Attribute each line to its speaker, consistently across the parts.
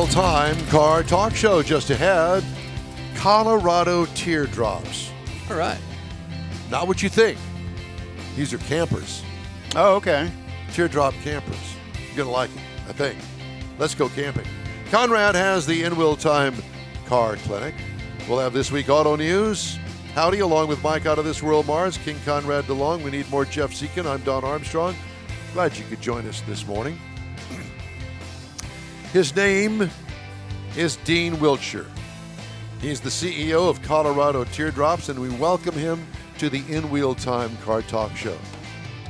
Speaker 1: Time car talk show just ahead. Colorado Teardrops.
Speaker 2: All right.
Speaker 1: Not what you think. These are campers.
Speaker 2: Oh, okay.
Speaker 1: Teardrop campers. You're going to like it, I think. Let's go camping. Conrad has the In-Wheel Time Car Clinic. We'll have This Week Auto News. Howdy, along with Mike out of This World Mars, King Conrad DeLong. We need more Jeff Zekin. I'm Don Armstrong. Glad you could join us this morning. His name is Dean Wiltshire. He's the CEO of Colorado Teardrops, and we welcome him to the In-Wheel Time Car Talk Show.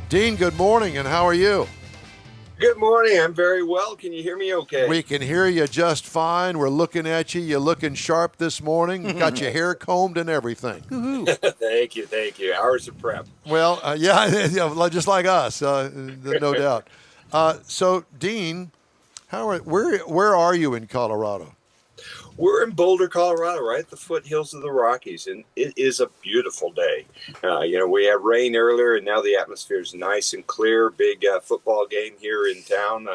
Speaker 1: Dean, good morning, and how are you?
Speaker 3: Good morning. I'm very well. Can you hear me okay?
Speaker 1: We can hear you just fine. We're looking at you. You're looking sharp this morning. You got your hair combed and everything.
Speaker 3: Thank you. Hours of prep.
Speaker 1: Well, yeah, just like us, no doubt. So, Dean, where are you in Colorado?
Speaker 3: We're in Boulder, Colorado, right at the foothills of the Rockies, and it is a beautiful day. We had rain earlier, and now the atmosphere is nice and clear. Big football game here in town.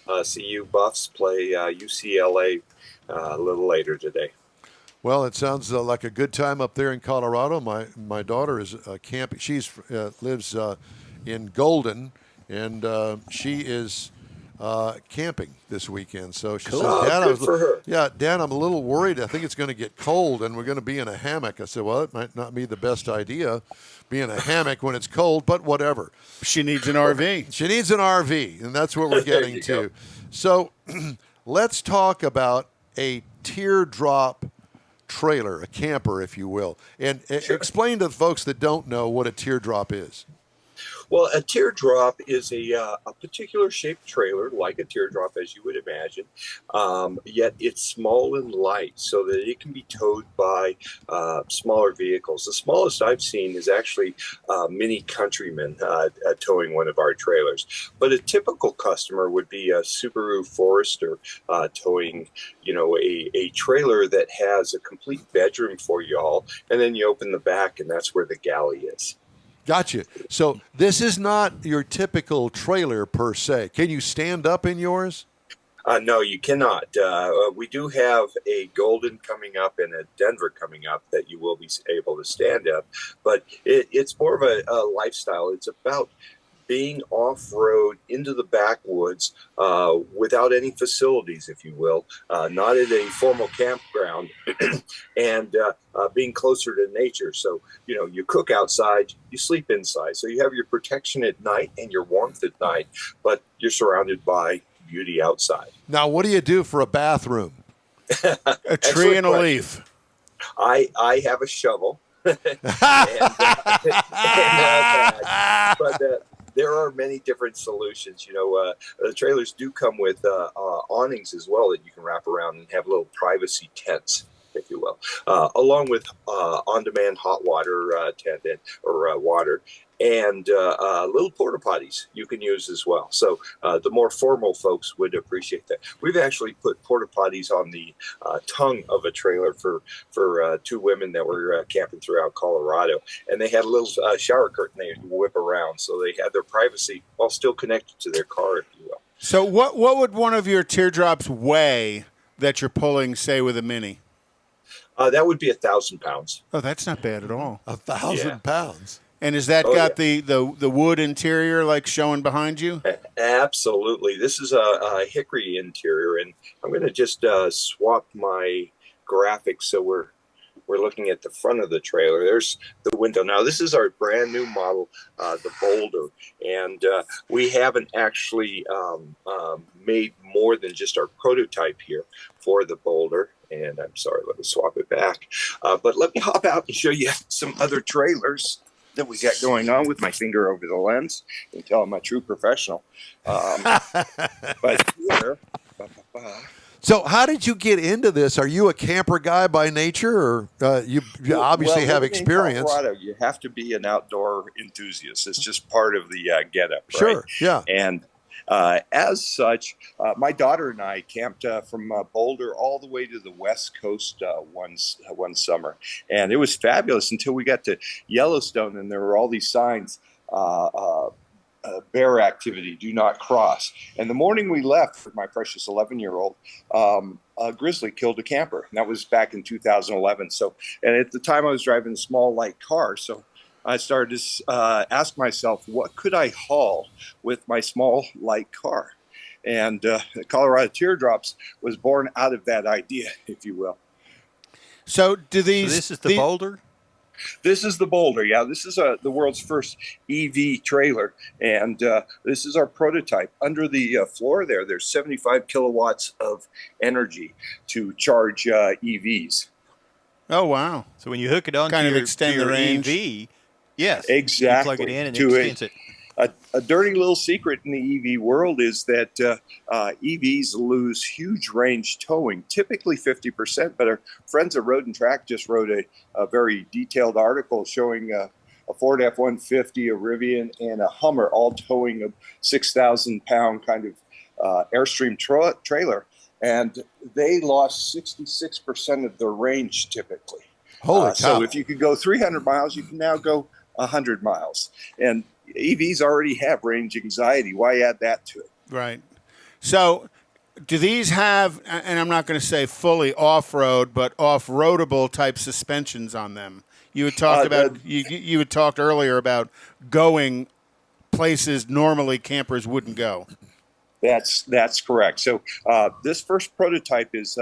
Speaker 3: CU Buffs play UCLA a little later today. Well, it sounds like a good time up there in Colorado. My daughter is camping. She lives in Golden, and she is camping this weekend. So she says, Dad, Dad, I'm a little worried. I think it's going to get cold and we're going to be in a hammock. I said, well, it might not be the best idea, be in a hammock when it's cold, but whatever.
Speaker 2: She needs an RV.
Speaker 1: She needs an RV, and that's what we're getting to. So let's talk about a teardrop trailer, a camper, if you will, and explain to the folks that don't know what a teardrop is.
Speaker 3: Well, a teardrop is a particular shaped trailer, like a teardrop, as you would imagine, yet it's small and light so that it can be towed by smaller vehicles. The smallest I've seen is actually Mini Countryman towing one of our trailers. But a typical customer would be a Subaru Forester towing, a trailer that has a complete bedroom for y'all, and then you open the back, and that's where the galley is.
Speaker 1: Gotcha. So this is not your typical trailer per se. Can you stand up in yours?
Speaker 3: No, you cannot. We do have a Golden coming up and a Denver coming up that you will be able to stand up, but it's more of a lifestyle. It's about being off-road into the backwoods without any facilities, if you will, not at a formal campground, and being closer to nature. So, you cook outside, you sleep inside. So you have your protection at night and your warmth at night, but you're surrounded by beauty outside.
Speaker 1: Now, what do you do for a bathroom?
Speaker 2: A tree and a leaf.
Speaker 3: I have a shovel. But there are many different solutions. The trailers do come with awnings as well that you can wrap around and have little privacy tents, if you will, along with on-demand hot water tent or water, and little porta potties you can use as well. So the more formal folks would appreciate that. We've actually put porta potties on the tongue of a trailer for two women that were camping throughout Colorado, and they had a little shower curtain they would whip around, so they had their privacy while still connected to their car, if you will.
Speaker 2: So what would one of your teardrops weigh that you're pulling, say, with a Mini?
Speaker 3: That would be 1,000 pounds.
Speaker 2: Oh, that's not bad at all.
Speaker 1: 1,000 pounds.
Speaker 2: And has that got the wood interior like showing behind you?
Speaker 3: Absolutely. This is a hickory interior, and I'm going to just swap my graphics so we're looking at the front of the trailer. There's the window. Now, this is our brand new model, the Boulder, and we haven't actually made more than just our prototype here for the Boulder. And I'm sorry, let me swap it back. But let me hop out and show you some other trailers that we got going on with my finger over the lens. You can tell I'm a true professional. But here,
Speaker 1: So how did you get into this? Are you a camper guy by nature, or you obviously have experience?
Speaker 3: In Colorado, you have to be an outdoor enthusiast. It's just part of the getup, right?
Speaker 1: Sure, yeah.
Speaker 3: And as such, my daughter and I camped from Boulder all the way to the West Coast one summer. And it was fabulous until we got to Yellowstone, and there were all these signs bear activity, do not cross. And the morning we left with my precious 11-year-old, a grizzly killed a camper. And that was back in 2011. So, and at the time I was driving a small light car. So I started to ask myself, what could I haul with my small light car? And Colorado Teardrops was born out of that idea, if you will.
Speaker 2: So do these?
Speaker 4: So this is the Boulder?
Speaker 3: This is the Boulder. Yeah, this is the world's first EV trailer. And this is our prototype. Under the floor there's 75 kilowatts of energy to charge EVs.
Speaker 2: Oh, wow.
Speaker 4: So when you hook it on
Speaker 2: Kind
Speaker 4: to
Speaker 2: of
Speaker 4: your,
Speaker 2: extend
Speaker 4: to your
Speaker 2: the range.
Speaker 4: EV, yes,
Speaker 3: Exactly.
Speaker 4: you plug it in and it
Speaker 3: To
Speaker 4: extends it.
Speaker 3: A dirty little secret in the EV world is that EVs lose huge range towing, typically 50%. But our friends at Road and Track just wrote a very detailed article showing a Ford F-150, a Rivian, and a Hummer all towing a 6,000-pound kind of Airstream trailer. And they lost 66% of their range typically.
Speaker 1: Holy cow.
Speaker 3: So if you could go 300 miles, you can now go 100 miles. And EVs already have range anxiety. Why add that to it?
Speaker 2: Right. So do these have, and I'm not going to say fully off-road, but off-roadable type suspensions on them? You had talked about, you had talked earlier about going places normally campers wouldn't go.
Speaker 3: That's correct. So this first prototype is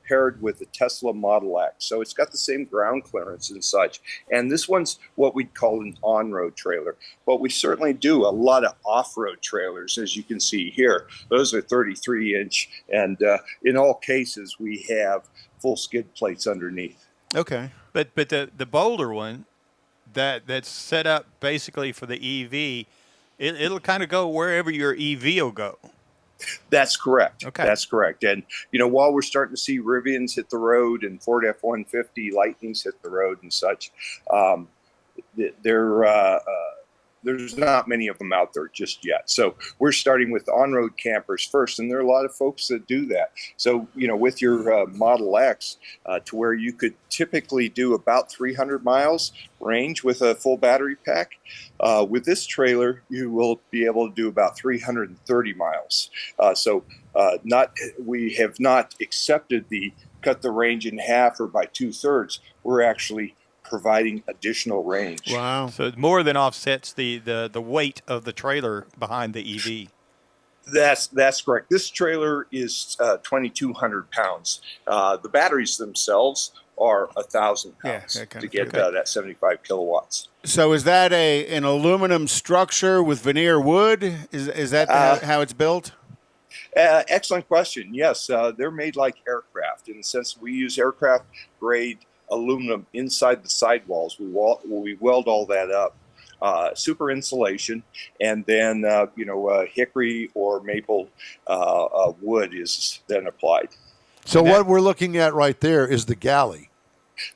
Speaker 3: paired with the Tesla Model X. So it's got the same ground clearance and such. And this one's what we'd call an on-road trailer. But we certainly do a lot of off-road trailers, as you can see here. Those are 33-inch. And in all cases, we have full skid plates underneath.
Speaker 2: Okay.
Speaker 4: But the Boulder one, that's set up basically for the EV, it'll kind of go wherever your EV will go.
Speaker 3: That's correct.
Speaker 4: Okay.
Speaker 3: That's correct. And, while we're starting to see Rivians hit the road and Ford F-150 Lightnings hit the road and such, there's not many of them out there just yet. So we're starting with on-road campers first, and there are a lot of folks that do that. So, with your Model X, to where you could typically do about 300 miles range with a full battery pack, with this trailer, you will be able to do about 330 miles. We have not accepted the cut the range in half or by 2/3. We're actually providing additional range.
Speaker 2: Wow.
Speaker 4: So it more than offsets the weight of the trailer behind the EV.
Speaker 3: That's correct. This trailer is 2,200 pounds. The batteries themselves are 1,000 pounds to get that 75 kilowatts.
Speaker 2: So is that an aluminum structure with veneer wood? Is that how it's built?
Speaker 3: Excellent question. Yes, they're made like aircraft in the sense we use aircraft grade aluminum inside the sidewalls. We weld all that up. Super insulation, and then hickory or maple wood is then applied.
Speaker 1: So what we're looking at right there is the galley.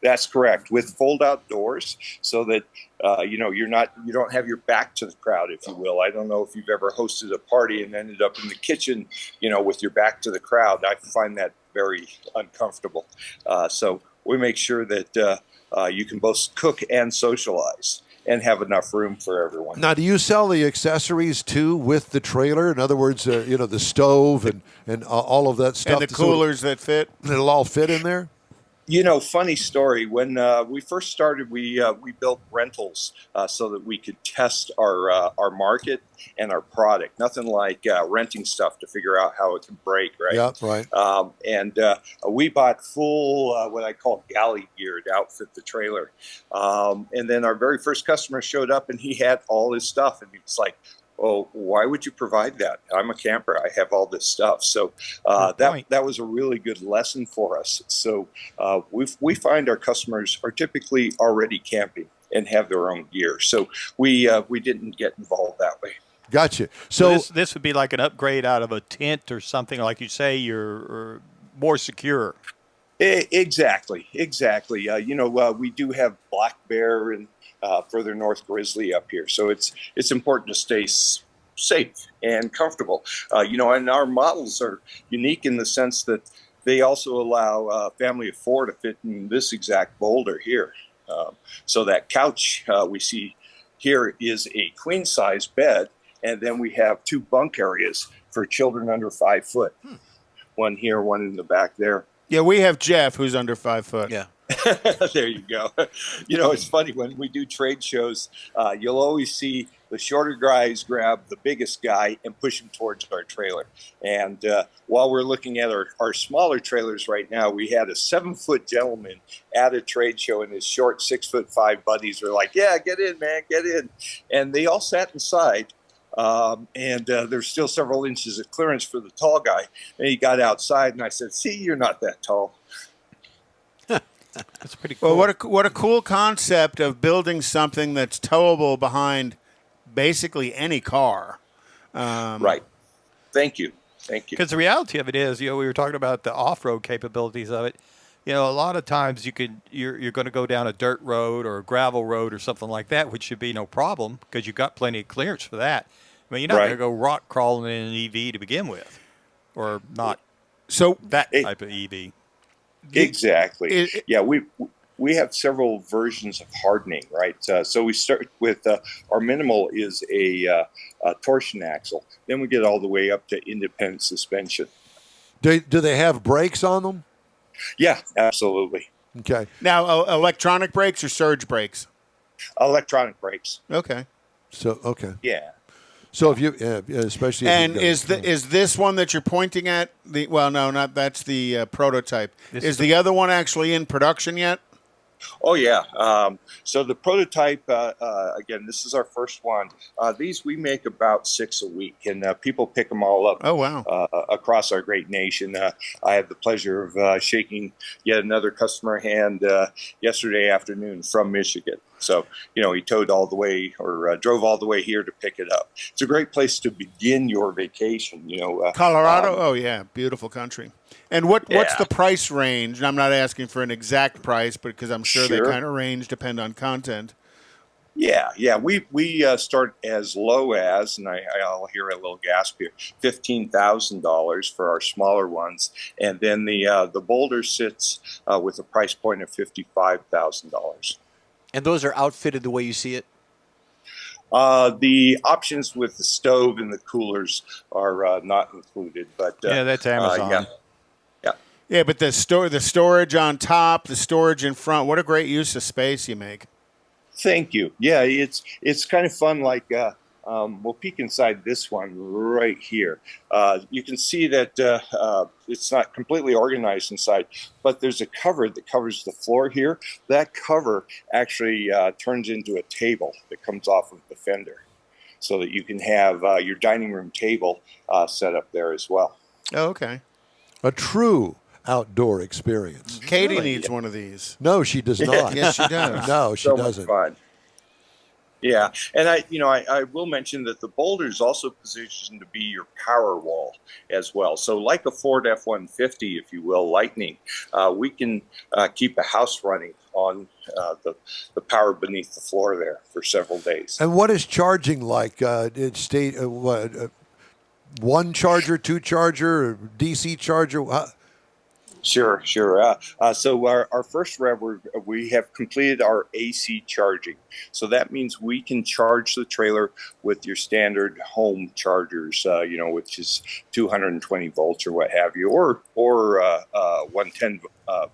Speaker 3: That's correct, with fold-out doors, so that you don't have your back to the crowd, if you will. I don't know if you've ever hosted a party and ended up in the kitchen, with your back to the crowd. I find that very uncomfortable. So we make sure that you can both cook and socialize and have enough room for everyone.
Speaker 1: Now, do you sell the accessories too with the trailer? In other words, the stove and all of that stuff,
Speaker 2: And the coolers that fit.
Speaker 1: It'll all fit in there.
Speaker 3: Funny story. When we first started, we built rentals so that we could test our market and our product. Nothing like renting stuff to figure out how it can break, right?
Speaker 1: Yeah, right.
Speaker 3: And we bought full, what I call galley gear to outfit the trailer. And then our very first customer showed up, and he had all his stuff, and he was like, "Oh, why would you provide that? I'm a camper. I have all this stuff." So that was a really good lesson for us. So we find our customers are typically already camping and have their own gear. So we didn't get involved that way.
Speaker 1: Gotcha.
Speaker 4: So this would be like an upgrade out of a tent or something, like you say, you're more secure.
Speaker 3: Exactly. We do have black bear and further north grizzly up here, so it's important to stay safe and comfortable. And our models are unique in the sense that they also allow a family of 4 to fit in this exact Boulder here. So that couch we see here is a queen size bed, And then we have 2 bunk areas for children under 5 foot. One here, one in the back there.
Speaker 2: Yeah, we have Jeff, who's under 5 foot.
Speaker 5: Yeah.
Speaker 3: There you go. You know, it's funny when we do trade shows, you'll always see the shorter guys grab the biggest guy and push him towards our trailer. And while we're looking at our smaller trailers right now, we had a 7-foot gentleman at a trade show, and his short 6'5" buddies were like, "Yeah, get in, man, get in." And they all sat inside. And there's still several inches of clearance for the tall guy. And he got outside, and I said, "See, you're not that tall."
Speaker 4: That's pretty cool.
Speaker 2: Well, what a cool concept of building something that's towable behind basically any car.
Speaker 3: Right. Thank you.
Speaker 4: Because the reality of it is, we were talking about the off-road capabilities of it. A lot of times you're going to go down a dirt road or a gravel road or something like that, which should be no problem because you've got plenty of clearance for that. I mean, you're not going to go rock crawling in an EV to begin with, or not.
Speaker 2: So
Speaker 4: that type of EV.
Speaker 3: Exactly. Yeah, we have several versions of hardening, right? So we start with our minimal is a torsion axle. Then we get all the way up to independent suspension.
Speaker 1: Do they have brakes on them?
Speaker 3: Yeah, absolutely.
Speaker 1: Okay.
Speaker 2: Now, electronic brakes or surge brakes?
Speaker 3: Electronic brakes.
Speaker 2: Okay.
Speaker 1: So okay.
Speaker 3: Yeah.
Speaker 1: So if you, especially,
Speaker 2: and is this one that you're pointing at the? Well, no, not that's the prototype. Is the other one actually in production yet?
Speaker 3: Oh yeah. So the prototype, again, this is our first one. These we make about 6 a week, and people pick them all up.
Speaker 2: Oh wow!
Speaker 3: Across our great nation. I had the pleasure of shaking yet another customer hand yesterday afternoon from Michigan. So, he towed all the way or drove all the way here to pick it up. It's a great place to begin your vacation.
Speaker 2: Colorado. Oh yeah, beautiful country. And what's the price range? And I'm not asking for an exact price, but because I'm sure they kind of range depend on content.
Speaker 3: Yeah. We start as low as, and I'll hear a little gasp here, $15,000 for our smaller ones, and then the Boulder sits with a price point of $55,000.
Speaker 5: And those are outfitted the way you see it?
Speaker 3: The options with the stove and the coolers are not included, but
Speaker 4: that's Amazon.
Speaker 2: Yeah, but the storage on top, the storage in front. What a great use of space you make.
Speaker 3: Thank you. Yeah, it's kind of fun. Like we'll peek inside this one right here. You can see that it's not completely organized inside, but there's a cover that covers the floor here. That cover actually turns into a table that comes off of the fender, so that you can have your dining room table set up there as well.
Speaker 2: Oh, okay.
Speaker 1: A true outdoor experience.
Speaker 2: Katie needs one of these.
Speaker 1: No, she does not.
Speaker 2: Yes, she does.
Speaker 1: No, she doesn't.
Speaker 3: Fun. Yeah, and I will mention that the Boulder is also positioned to be your power wall as well. So like a Ford F-150, if you will, Lightning, we can keep a house running on the power beneath the floor there for several days.
Speaker 1: And what is charging like? One charger, 2 charger, DC charger?
Speaker 3: Sure. So our first rev, we have completed our AC charging. So that means we can charge the trailer with your standard home chargers, which is 220 volts or what have you, or 110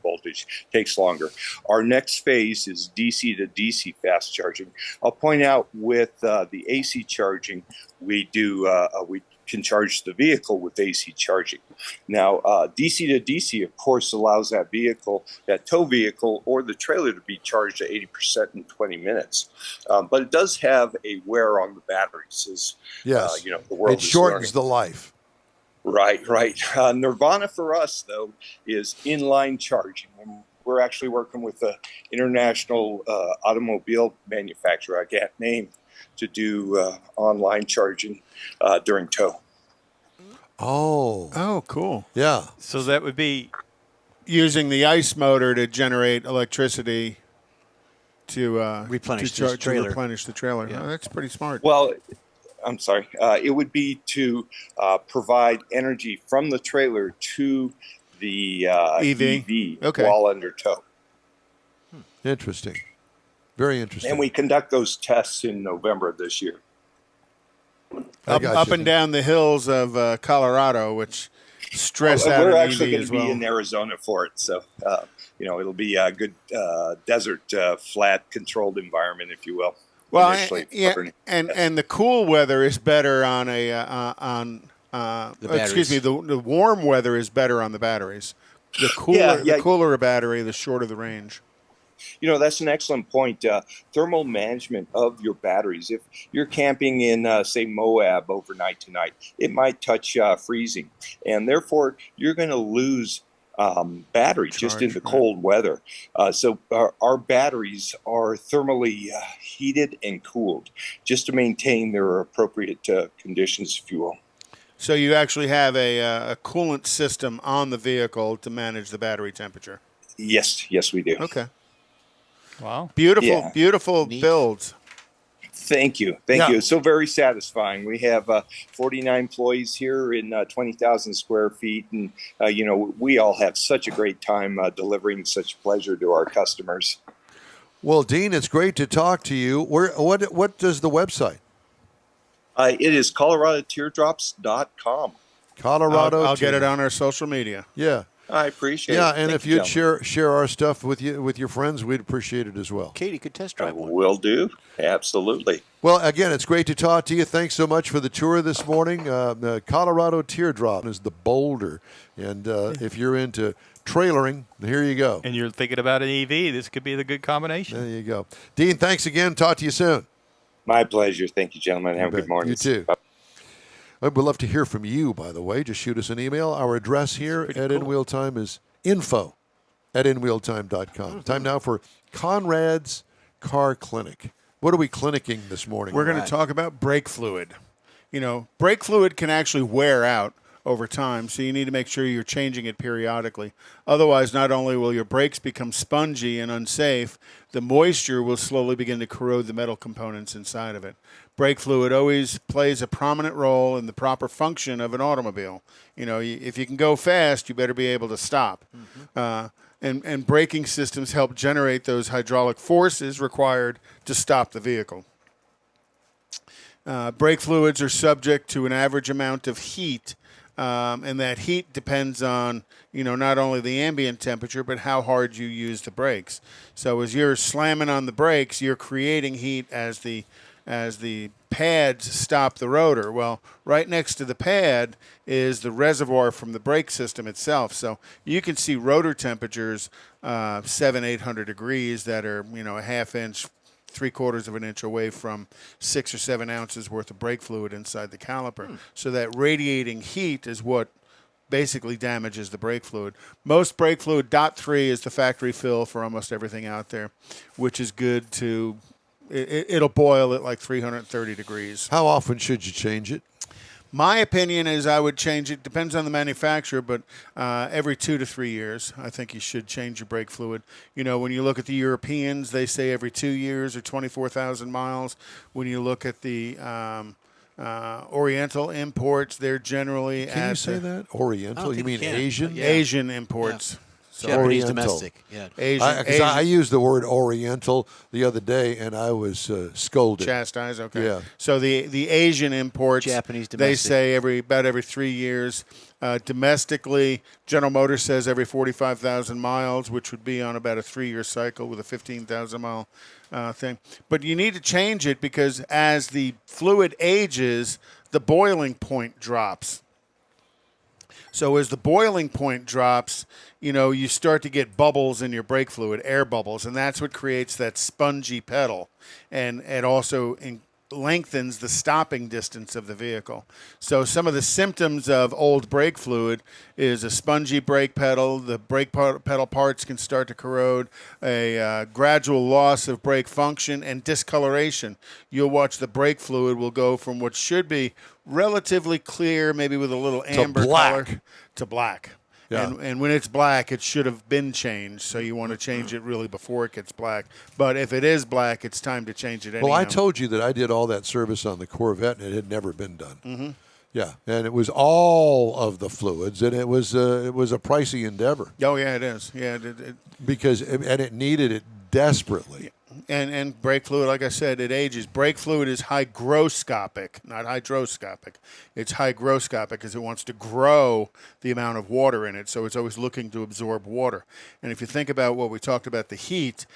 Speaker 3: voltage. Takes longer. Our next phase is DC to DC fast charging. I'll point out with the AC charging, we can charge the vehicle with AC charging. Now, DC to DC, of course, allows that tow vehicle or the trailer to be charged at 80% in 20 minutes. But it does have a wear on the batteries, as the world
Speaker 1: it shortens the life.
Speaker 3: Right. Nirvana for us, though, is inline charging. We're actually working with an international automobile manufacturer, I can't name, to do online charging during tow.
Speaker 2: Oh, cool.
Speaker 1: Yeah.
Speaker 4: So that would be
Speaker 2: using the ice motor to generate electricity to
Speaker 5: replenish the
Speaker 2: trailer.
Speaker 5: Yeah.
Speaker 2: Oh, that's pretty smart.
Speaker 3: Well, I'm sorry. It would be to provide energy from the trailer to the EV while under tow.
Speaker 1: Interesting. Very interesting.
Speaker 3: And we conduct those tests in November of this year.
Speaker 2: Up and down the hills of Colorado, which stress out
Speaker 3: we're
Speaker 2: an
Speaker 3: actually
Speaker 2: EV
Speaker 3: going
Speaker 2: as
Speaker 3: to
Speaker 2: well.
Speaker 3: be in Arizona for it, so it'll be a good desert, flat, controlled environment, if you will.
Speaker 2: Well,
Speaker 3: Yes.
Speaker 2: and the cool weather is better on the warm weather is better on the batteries. The cooler a battery, the shorter the range.
Speaker 3: That's an excellent point. Thermal management of your batteries. If you're camping in, say, Moab overnight tonight, it might touch freezing, and therefore you're going to lose battery just in the cold weather. So our batteries are thermally heated and cooled just to maintain their appropriate conditions, if you will.
Speaker 2: So you actually have a coolant system on the vehicle to manage the battery temperature?
Speaker 3: Yes, we do.
Speaker 2: Okay.
Speaker 4: Wow.
Speaker 2: Beautiful builds.
Speaker 3: Thank you. It's so very satisfying. We have 49 employees here in 20,000 square feet, and we all have such a great time delivering such pleasure to our customers.
Speaker 1: Well, Dean, it's great to talk to you. What does the website?
Speaker 3: It is ColoradoTeardrops.com.
Speaker 2: I'll get it on our social media.
Speaker 1: Yeah.
Speaker 3: I appreciate it.
Speaker 1: Yeah, and
Speaker 3: Thank
Speaker 1: if
Speaker 3: you,
Speaker 1: you'd share our stuff with your friends, we'd appreciate it as well.
Speaker 5: Katie could test drive one.
Speaker 3: Will do. Absolutely.
Speaker 1: Well, again, it's great to talk to you. Thanks so much for the tour this morning. The Colorado Teardrop is the Boulder, and if you're into trailering, here you go.
Speaker 4: And you're thinking about an EV, this could be the good combination.
Speaker 1: There you go. Dean, thanks again. Talk to you soon.
Speaker 3: My pleasure. Thank you, gentlemen. Have a good morning.
Speaker 1: You too. We'd love to hear from you, by the way. Just shoot us an email. Our address here at In Wheel Time is info@inwheeltime.com. Time now for Conrad's Car Clinic. What are we clinicking this morning?
Speaker 2: We're going to talk about brake fluid. Brake fluid can actually wear out over time, so you need to make sure you're changing it periodically. Otherwise, not only will your brakes become spongy and unsafe, the moisture will slowly begin to corrode the metal components inside of it. Brake fluid always plays a prominent role in the proper function of an automobile. If you can go fast, you better be able to stop. And braking systems help generate those hydraulic forces required to stop the vehicle. Brake fluids are subject to an average amount of heat, and that heat depends on, not only the ambient temperature, but how hard you use the brakes. So as you're slamming on the brakes, you're creating heat as the pads stop the rotor. Well, right next to the pad is the reservoir from the brake system itself. So you can see rotor temperatures 700-800 degrees that are, a half inch, 3/4 of an inch away from 6 or 7 ounces worth of brake fluid inside the caliper. So that radiating heat is what basically damages the brake fluid. Most brake fluid, .3 is the factory fill for almost everything out there, which is good to, it'll boil at like 330 degrees.
Speaker 1: How often should you change it?
Speaker 2: My opinion is I would change it. Depends on the manufacturer, but every 2 to 3 years, I think you should change your brake fluid. When you look at the Europeans, they say every 2 years or 24,000 miles. When you look at the Oriental imports, they're generally
Speaker 1: Can you say that? Oriental? You mean Asian?
Speaker 2: Yeah. Asian imports.
Speaker 5: Yeah. Japanese
Speaker 1: Oriental.
Speaker 5: domestic. Yeah.
Speaker 2: Asian.
Speaker 1: I used the word Oriental the other day, and I was scolded.
Speaker 2: Chastised, okay.
Speaker 1: Yeah.
Speaker 2: So the Asian imports,
Speaker 5: Japanese
Speaker 2: they
Speaker 5: domestic.
Speaker 2: say about every 3 years. Domestically, General Motors says every 45,000 miles, which would be on about a 3-year cycle with a 15,000-mile thing. But you need to change it because as the fluid ages, the boiling point drops. So as the boiling point drops, you start to get bubbles in your brake fluid, air bubbles, and that's what creates that spongy pedal. And it also lengthens the stopping distance of the vehicle. So some of the symptoms of old brake fluid is a spongy brake pedal. The brake pedal parts can start to corrode, a gradual loss of brake function, and discoloration. You'll watch the brake fluid will go from what should be relatively clear, maybe with a little amber color, to black.
Speaker 1: Yeah.
Speaker 2: And when it's black, it should have been changed, so you want to change it really before it gets black. But if it is black, it's time to change it anyhow.
Speaker 1: Well, I told you that I did all that service on the Corvette, and it had never been done.
Speaker 2: Mm-hmm.
Speaker 1: Yeah, and it was all of the fluids, and it was a pricey endeavor.
Speaker 2: Oh, yeah, it is. Yeah,
Speaker 1: Because it needed it desperately.
Speaker 2: And brake fluid, like I said, it ages. Brake fluid is hygroscopic, not hydroscopic. It's hygroscopic because it wants to grow the amount of water in it, so it's always looking to absorb water. And if you think about what we talked about, the heat,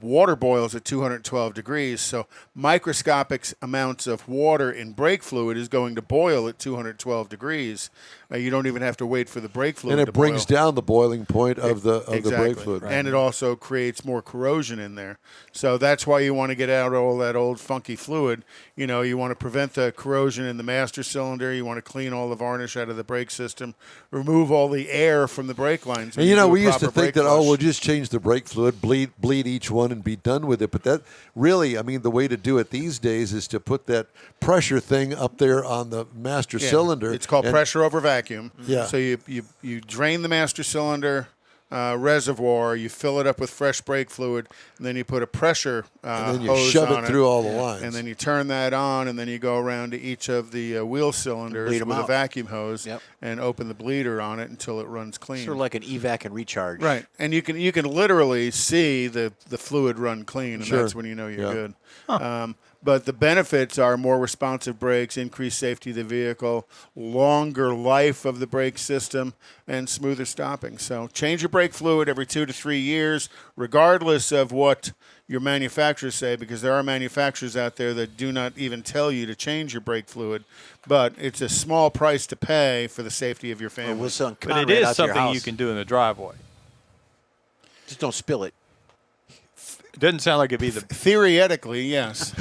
Speaker 2: water boils at 212 degrees, so microscopic amounts of water in brake fluid is going to boil at 212 degrees. You don't even have to wait for the brake fluid
Speaker 1: And
Speaker 2: to
Speaker 1: it brings
Speaker 2: boil.
Speaker 1: down the boiling point of the brake fluid.
Speaker 2: Right. And it also creates more corrosion in there. So that's why you want to get out all that old funky fluid. You want to prevent the corrosion in the master cylinder. You want to clean all the varnish out of the brake system, remove all the air from the brake lines.
Speaker 1: And we used to think that, we'll just change the brake fluid, bleed each one and be done with it. But that really, the way to do it these days is to put that pressure thing up there on the master cylinder.
Speaker 2: It's called pressure over vacuum.
Speaker 1: Yeah.
Speaker 2: So you drain the master cylinder reservoir, you fill it up with fresh brake fluid, and then you put a pressure
Speaker 1: and then you
Speaker 2: hose
Speaker 1: shove
Speaker 2: on
Speaker 1: it through all the lines.
Speaker 2: And then you turn that on, and then you go around to each of the wheel cylinders with a vacuum hose and open the bleeder on it until it runs clean.
Speaker 5: Sort of like an evac and recharge.
Speaker 2: Right. And you can literally see the fluid run clean, and that's when you know you're good. Huh. But the benefits are more responsive brakes, increased safety of the vehicle, longer life of the brake system, and smoother stopping. So change your brake fluid every 2 to 3 years, regardless of what your manufacturers say, because there are manufacturers out there that do not even tell you to change your brake fluid. But it's a small price to pay for the safety of your family.
Speaker 4: But it is something you can do in the driveway.
Speaker 5: Just don't spill it.
Speaker 4: It doesn't sound like it'd be the
Speaker 2: theoretically, yes.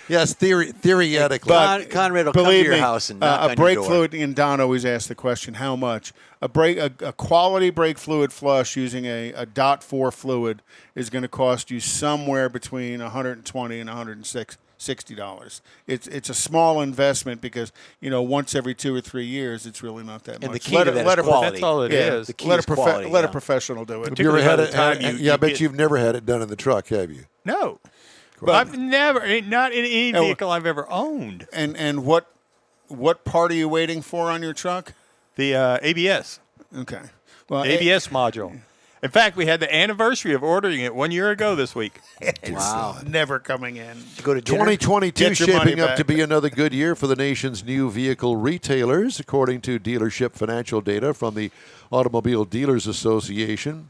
Speaker 1: Yes, theoretically.
Speaker 5: But Conrad will come to your house and knock on
Speaker 2: a brake
Speaker 5: your door.
Speaker 2: fluid. And Don always asks the question, how much? A quality brake fluid flush using a .4 fluid is going to cost you somewhere between $120 and $160. It's a small investment because once every 2 or 3 years it's really not that much.
Speaker 5: And the key to that is quality.
Speaker 4: That's all it is.
Speaker 5: The key is quality.
Speaker 2: Let a professional do it.
Speaker 1: Have you ever had it?
Speaker 4: I
Speaker 1: bet you've never had it done in the truck, have you?
Speaker 4: No. I've never, not in any vehicle I've ever owned.
Speaker 2: And what part are you waiting for on your truck?
Speaker 4: The ABS.
Speaker 2: Okay. Well,
Speaker 4: ABS module. In fact, we had the anniversary of ordering it 1 year ago this week.
Speaker 2: Wow. Never coming in.
Speaker 5: Go to dinner?
Speaker 1: 2022
Speaker 2: Get your money
Speaker 1: shaping up
Speaker 2: back.
Speaker 1: to be another good year for the nation's new vehicle retailers, according to dealership financial data from the Automobile Dealers Association.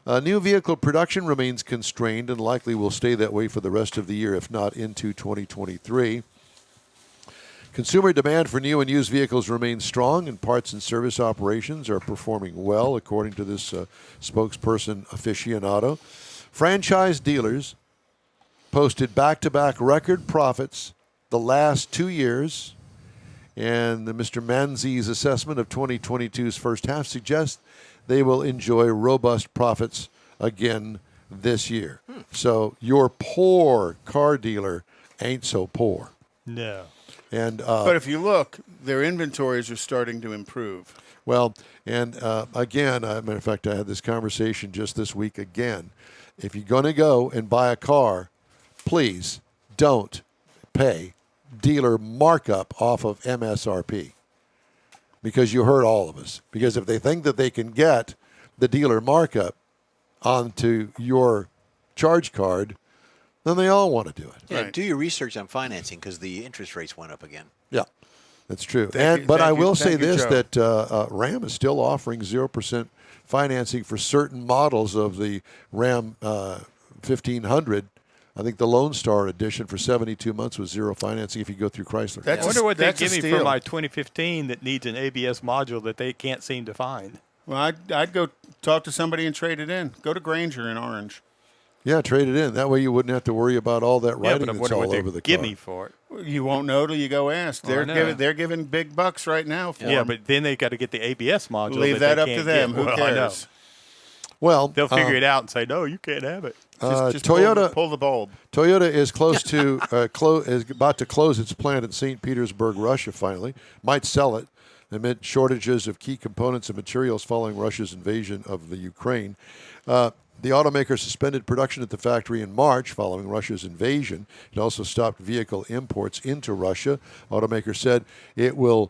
Speaker 1: New vehicle production remains constrained and likely will stay that way for the rest of the year, if not into 2023. Consumer demand for new and used vehicles remains strong, and parts and service operations are performing well, according to this spokesperson aficionado. Franchise dealers posted back-to-back record profits the last 2 years, and Mr. Manzi's assessment of 2022's first half suggests they will enjoy robust profits again this year. So your poor car dealer ain't so poor.
Speaker 4: No.
Speaker 1: And
Speaker 2: but if you look, their inventories are starting to improve.
Speaker 1: Well, and again, matter of fact, I had this conversation just this week again. If you're going to go and buy a car, please don't pay dealer markup off of MSRP, because you hurt all of us. Because if they think that they can get the dealer markup onto your charge card, then they all want to do it.
Speaker 5: Yeah,
Speaker 2: Right.
Speaker 5: do your research on financing because the interest rates went up again.
Speaker 1: Yeah, that's true.
Speaker 2: Thank
Speaker 1: I
Speaker 2: you,
Speaker 1: will say
Speaker 2: thank you,
Speaker 1: this,
Speaker 2: Joe.
Speaker 1: that Ram is still offering 0% financing for certain models of the Ram 1500. I think the Lone Star edition for 72 months was zero financing if you go through Chrysler.
Speaker 4: I wonder what they
Speaker 2: that's a
Speaker 4: give me
Speaker 2: steal.
Speaker 4: for my 2015 that needs an ABS module that they can't seem to find.
Speaker 2: Well, I'd go talk to somebody and trade it in. Go to Granger in Orange.
Speaker 1: Yeah, trade it in. That way you wouldn't have to worry about all that
Speaker 4: Yeah,
Speaker 1: writing
Speaker 4: but I
Speaker 1: that's
Speaker 4: wonder
Speaker 1: all
Speaker 4: what they
Speaker 1: over the
Speaker 4: give
Speaker 1: car.
Speaker 4: me for it.
Speaker 2: You won't know till you go ask.
Speaker 4: Oh, I know.
Speaker 2: They're giving big bucks right now for
Speaker 4: Yeah,
Speaker 2: them.
Speaker 4: but then they got to get the ABS module.
Speaker 2: Leave
Speaker 4: that
Speaker 2: that
Speaker 4: they
Speaker 2: up to
Speaker 4: can't
Speaker 2: them.
Speaker 4: get.
Speaker 2: Who
Speaker 4: Well, I know.
Speaker 2: cares?
Speaker 1: Well,
Speaker 4: They'll figure it out and say, no, you can't have it.
Speaker 2: Just
Speaker 1: Toyota
Speaker 2: pull the bulb.
Speaker 1: Toyota is close to is about to close its plant in St. Petersburg, Russia. Finally, might sell it amid shortages of key components and materials following Russia's invasion of the Ukraine. The automaker suspended production at the factory in March following Russia's invasion. It also stopped vehicle imports into Russia. Automaker said it will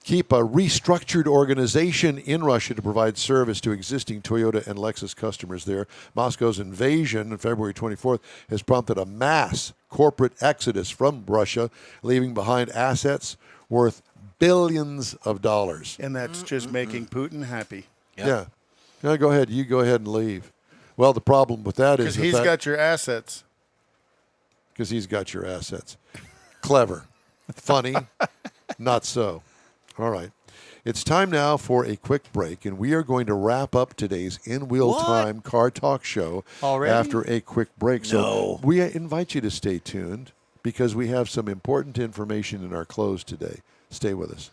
Speaker 1: keep a restructured organization in Russia to provide service to existing Toyota and Lexus customers there. Moscow's invasion on February 24th has prompted a mass corporate exodus from Russia, leaving behind assets worth billions of dollars.
Speaker 2: And that's just making Putin happy.
Speaker 1: Yeah. Now go ahead. You go ahead and leave. Well, the problem with that is
Speaker 2: because he's got your assets.
Speaker 1: Because he's got your assets. Clever. Funny. Not so. All right. It's time now for a quick break, and we are going to wrap up today's In Wheel Time Car Talk Show after a quick break. So we invite you to stay tuned because we have some important information in our close today. Stay with us.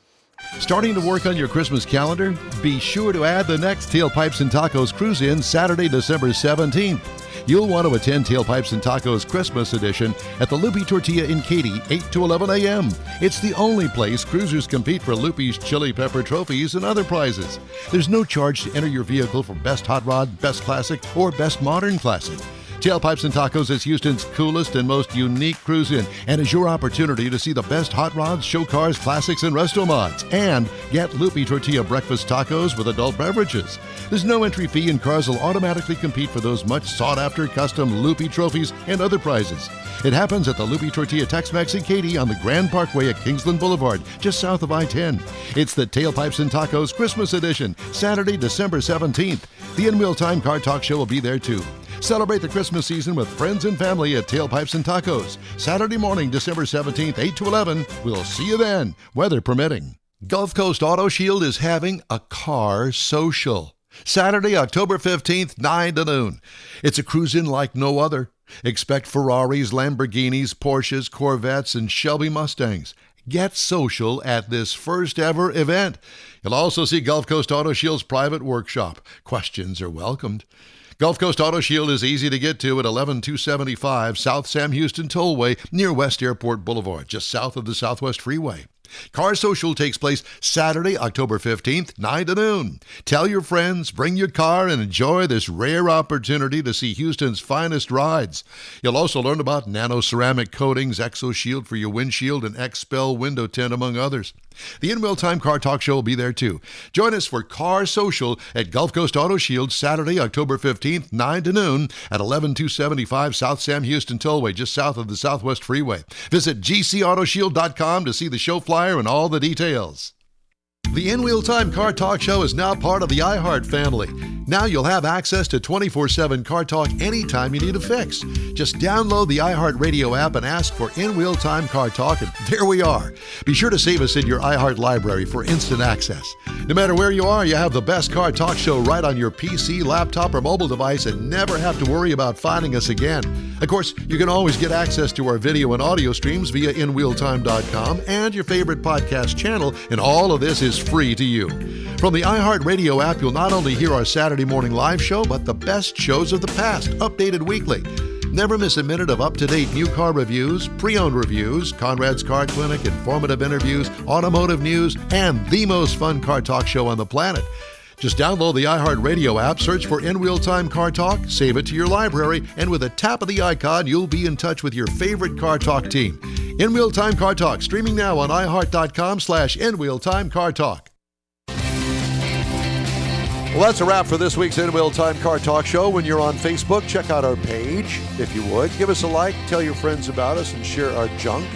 Speaker 6: Starting to work on your Christmas calendar? Be sure to add the next Teal Pipes and Tacos Cruise-In Saturday, December 17th. You'll want to attend Teal Pipes and Tacos Christmas Edition at the Loopy Tortilla in Katy, 8 to 11 a.m. It's the only place cruisers compete for Loopy's Chili Pepper trophies and other prizes. There's no charge to enter your vehicle for Best Hot Rod, Best Classic, or Best Modern Classic. Teal Pipes and Tacos is Houston's coolest and most unique cruise-in and is your opportunity to see the best hot rods, show cars, classics, and resto mods. And get Loopy Tortilla breakfast tacos with adult beverages. There's no entry fee and cars will automatically compete for those much sought-after custom Loopy trophies and other prizes. It happens at the Loopy Tortilla Tex-Mex in Katy on the Grand Parkway at Kingsland Boulevard, just south of I-10. It's the Teal Pipes and Tacos Christmas Edition, Saturday, December 17th. The In Wheel Time Car Talk Show will be there too. Celebrate the Christmas season with friends and family at Teal Pipes and Tacos. Saturday morning, December 17th, 8 to 11. We'll see you then, weather permitting. Gulf Coast Auto Shield is having a car social. Saturday, October 15th, 9 to noon. It's a cruise-in like no other. Expect Ferraris, Lamborghinis, Porsches, Corvettes, and Shelby Mustangs. Get social at this first-ever event. You'll also see Gulf Coast Auto Shield's private workshop. Questions are welcomed. Gulf Coast Auto Shield is easy to get to at 11275 South Sam Houston Tollway near West Airport Boulevard, just south of the Southwest Freeway. Car Social takes place Saturday, October 15th, 9 to noon. Tell your friends, bring your car, and enjoy this rare opportunity to see Houston's finest rides. You'll also learn about nano-ceramic coatings, ExoShield for your windshield, and Expel window tint, among others. The In Wheel Time Car Talk Show will be there too. Join us for Car Social at Gulf Coast Auto Shield Saturday, October 15th, 9 to noon at 11275 South Sam Houston Tollway, just south of the Southwest Freeway. Visit gcautoshield.com to see the show flyer and all the details. The In Wheel Time Car Talk Show is now part of the iHeart family. Now you'll have access to 24/7 Car Talk anytime you need a fix. Just download the iHeart Radio app and ask for In Wheel Time Car Talk, and there we are. Be sure to save us in your iHeart library for instant access. No matter where you are, you have the best Car Talk Show right on your PC, laptop, or mobile device and never have to worry about finding us again. Of course, you can always get access to our video and audio streams via InWheelTime.com and your favorite podcast channel, and all of this is free to you. From the iHeart Radio app, you'll not only hear our Saturday morning live show, but the best shows of the past, updated weekly. Never miss a minute of up-to-date new car reviews, pre-owned reviews, Conrad's Car Clinic, informative interviews, automotive news, and the most fun car talk show on the planet. Just download the iHeart Radio app, search for In Wheel Time Car Talk, save it to your library, and with a tap of the icon, you'll be in touch with your favorite Car Talk team. In Wheel Time Car Talk, streaming now on iHeart.com/In Wheel Time Car Talk.
Speaker 1: Well, that's a wrap for this week's In Wheel Time Car Talk Show. When you're on Facebook, check out our page, if you would. Give us a like, tell your friends about us, and share our junk.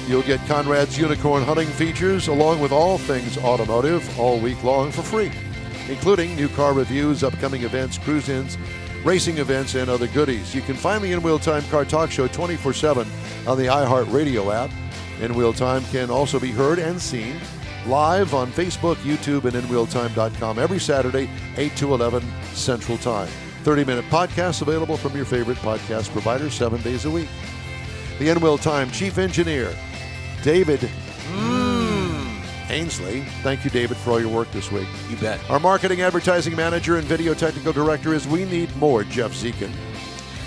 Speaker 1: You'll get Conrad's Unicorn Hunting features, along with all things automotive, all week long for free, including new car reviews, upcoming events, cruise-ins, racing events, and other goodies. You can find the In Wheel Time Car Talk Show 24/7 on the iHeart Radio app. In Wheel Time can also be heard and seen live on Facebook, YouTube, and InWheelTime.com every Saturday, 8 to 11 Central Time. 30-minute podcasts available from your favorite podcast provider 7 days a week. The In Wheel Time Chief Engineer, David Ainsley. Thank you, David, for all your work this week.
Speaker 5: You bet.
Speaker 1: Our Marketing, Advertising Manager, and Video Technical Director is We Need More, Jeff Zekin.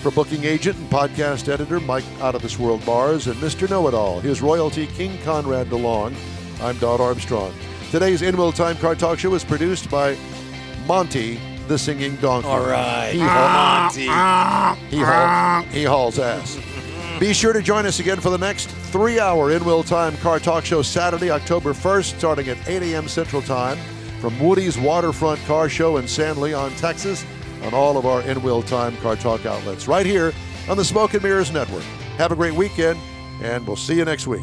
Speaker 1: For Booking Agent and Podcast Editor, Mike Out of This World Bars, and Mr. Know-It-All, his royalty, King Conrad DeLong. I'm Don Armstrong. Today's In Wheel Time Car Talk Show is produced by Monty, the Singing Donkey.
Speaker 5: All right.
Speaker 1: He hauls ass. Be sure to join us again for the next 3-hour In Will Time Car Talk Show Saturday, October 1st, starting at 8 a.m. Central Time from Woody's Waterfront Car Show in San Leon, Texas, on all of our In Will Time Car Talk outlets, right here on the Smoke and Mirrors Network. Have a great weekend, and we'll see you next week.